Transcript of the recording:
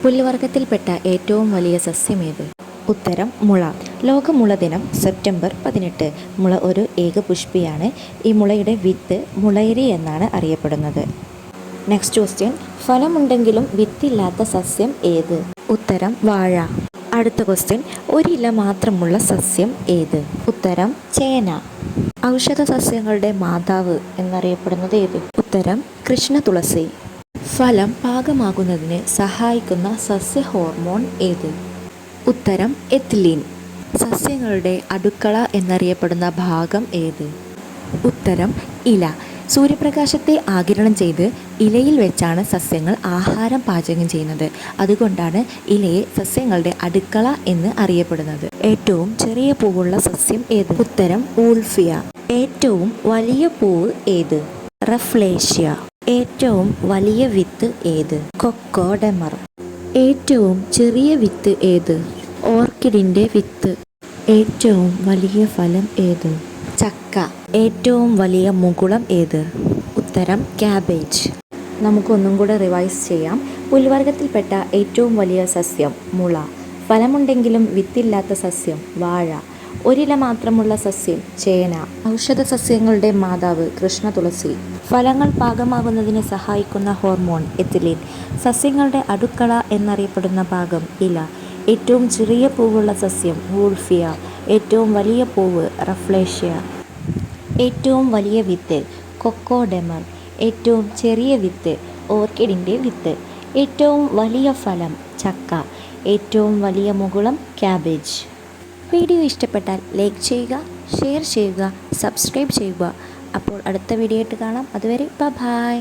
പുല്ലുവർഗത്തിൽപ്പെട്ട ഏറ്റവും വലിയ സസ്യമേത്? ഉത്തരം മുള. ലോക മുള ദിനം സെപ്റ്റംബർ 18. മുള ഒരു ഏകപുഷ്പിയാണ്. ഈ മുളയുടെ വിത്ത് മുളയരി എന്നാണ് അറിയപ്പെടുന്നത്. നെക്സ്റ്റ് ക്വസ്റ്റ്യൻ, ഫലമുണ്ടെങ്കിലും വിത്തില്ലാത്ത സസ്യം ഏത്? ഉത്തരം വാഴ. അടുത്ത ക്വസ്റ്റ്യൻ, ഒരില മാത്രമുള്ള സസ്യം ഏത്? ഉത്തരം ചേന. ഔഷധ സസ്യങ്ങളുടെ മാതാവ് എന്നറിയപ്പെടുന്നത് ഏത്? ഉത്തരം കൃഷ്ണ തുളസി. ഫലം പാകമാകുന്നതിന് സഹായിക്കുന്ന സസ്യ ഹോർമോൺ ഏത്? ഉത്തരം എത്തിലീൻ. സസ്യങ്ങളുടെ അടുക്കള എന്നറിയപ്പെടുന്ന ഭാഗം ഏത്? ഉത്തരം ഇല. സൂര്യപ്രകാശത്തെ ആഗിരണം ചെയ്ത് ഇലയിൽ വെച്ചാണ് സസ്യങ്ങൾ ആഹാരം പാചകം ചെയ്യുന്നത്. അതുകൊണ്ടാണ് ഇലയെ സസ്യങ്ങളുടെ അടുക്കള എന്ന് അറിയപ്പെടുന്നത്. ഏറ്റവും ചെറിയ പൂവുള്ള സസ്യം ഏത്? ഉത്തരം ഊൾഫിയ. ഏറ്റവും വലിയ പൂവ് ഏത്? റഫ്ലേഷ്യ. ഏറ്റവും വലിയ വിത്ത് ഏത്? കൊക്കോഡെമർ. ഏറ്റവും ചെറിയ വിത്ത് ഏത്? ഓർക്കിഡിൻ്റെ വിത്ത്. ഏറ്റവും വലിയ ഫലം ഏത്? ചക്ക. ഏറ്റവും വലിയ മുകുളം ഏത്? ഉത്തരം ക്യാബേജ്. നമുക്കൊന്നും കൂടെ റിവൈസ് ചെയ്യാം. പുൽവർഗത്തിൽപ്പെട്ട ഏറ്റവും വലിയ സസ്യം മുള. ഫലമുണ്ടെങ്കിലും വിത്തില്ലാത്ത സസ്യം വാഴ. ഒരില മാത്രമുള്ള സസ്യം ചേന. ഔഷധ സസ്യങ്ങളുടെ മാതാവ് കൃഷ്ണ തുളസി. ഫലങ്ങൾ പാകമാകുന്നതിന് സഹായിക്കുന്ന ഹോർമോൺ എത്തിലീൻ. സസ്യങ്ങളുടെ അടുക്കള എന്നറിയപ്പെടുന്ന ഭാഗം ഇല. ഏറ്റവും ചെറിയ പൂവുള്ള സസ്യം വൂൾഫിയ. ഏറ്റവും വലിയ പൂവ് റഫ്ലേഷ്യ. ഏറ്റവും വലിയ വിത്ത് കൊക്കോഡെമർ. ഏറ്റവും ചെറിയ വിത്ത് ഓർക്കിഡിൻ്റെ വിത്ത്. ഏറ്റവും വലിയ ഫലം ചക്ക. ഏറ്റവും വലിയ മുകുളം ക്യാബേജ്. വീഡിയോ ഇഷ്ടപ്പെട്ടാൽ ലൈക്ക് ചെയ്യുക, ഷെയർ ചെയ്യുക, സബ്സ്ക്രൈബ് ചെയ്യുക. അപ്പോൾ അടുത്ത വീഡിയോ ആയിട്ട് കാണാം. അതുവരെ ബൈ.